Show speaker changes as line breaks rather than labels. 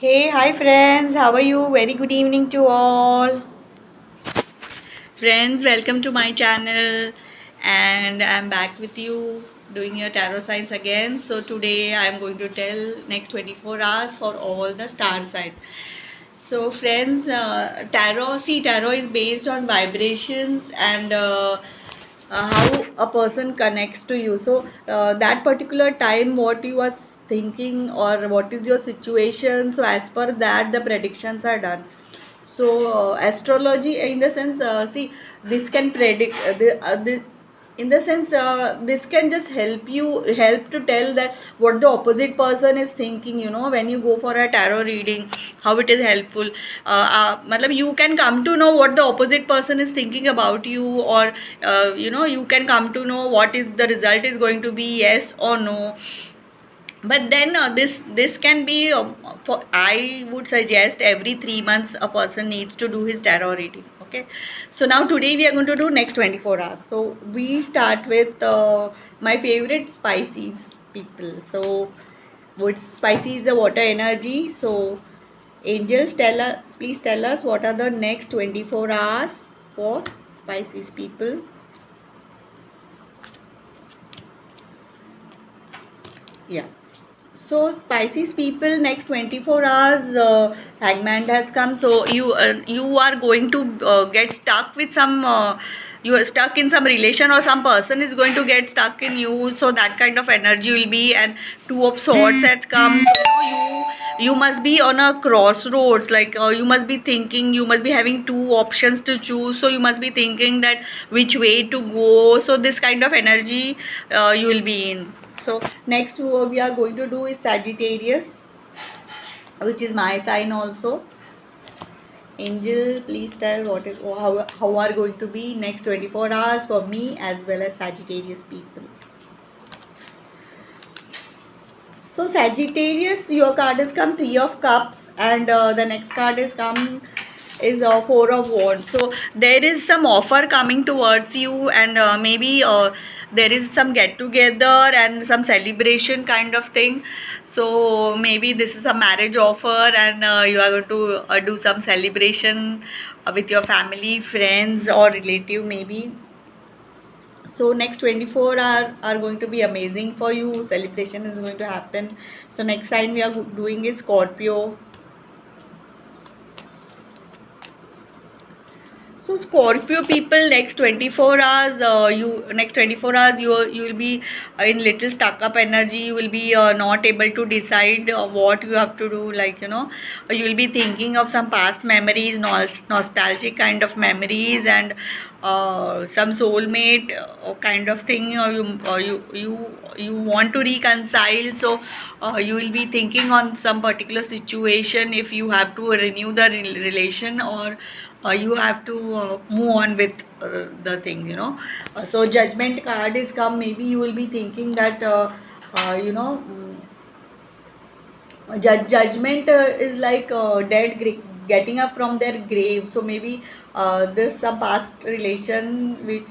Hey, hi friends, how are you? Very good evening to all. Friends, welcome to my channel, and I'm back with you doing your tarot signs again. So today I'm going to tell next 24 hours for all the star signs. So friends, tarot is based on vibrations and how a person connects to you. So that particular time, what you are thinking or what is your situation, so as per that the predictions are done. So astrology in the sense, see, this can predict in the sense, this can just help to tell that what the opposite person is thinking, when you go for a tarot reading, how it is helpful. Matlab you can come to know what the opposite person is thinking about you, or you can come to know what is the result is going to be, yes or no. But then this can be, for I would suggest every 3 months a person needs to do his tarot reading. Okay, so now today we are going to do next 24 hours. So we start with my favorite Pisces people. So what Pisces is a water energy. So angels, tell us, please tell us what are the next 24 hours for Pisces people. Yeah. So Pisces people, next 24 hours, Hangman has come. So you are going to get stuck with some. You are stuck in some relation, or some person is going to get stuck in you. So that kind of energy will be, and Two of Swords has come. So you must be on a crossroads. Like you must be thinking. You must be having two options to choose. So you must be thinking that which way to go. So this kind of energy you will be in. So next we are going to do is Sagittarius, which is my sign also. Angel, please tell what is how are going to be next 24 hours for me as well as Sagittarius people. So Sagittarius, your card has come Three of Cups, and the next card is come is Four of Wands. So there is some offer coming towards you, and maybe there is some get together and some celebration kind of thing. So maybe this is a marriage offer, and you are going to do some celebration with your family, friends, or relative maybe. So next 24 hours are going to be amazing for you. Celebration is going to happen. So next sign we are doing is Scorpio. So Scorpio people, next 24 hours, you will be in little stuck up energy. You will be not able to decide what you have to do. Like you will be thinking of some past memories, nostalgic kind of memories, and some soulmate kind of thing, or you want to reconcile. So you will be thinking on some particular situation, if you have to renew the relation, or you have to move on with the thing. So Judgment card is come. Maybe you will be thinking that uh, you know mm, judgment is like dead getting up from their grave. So maybe this some past relation which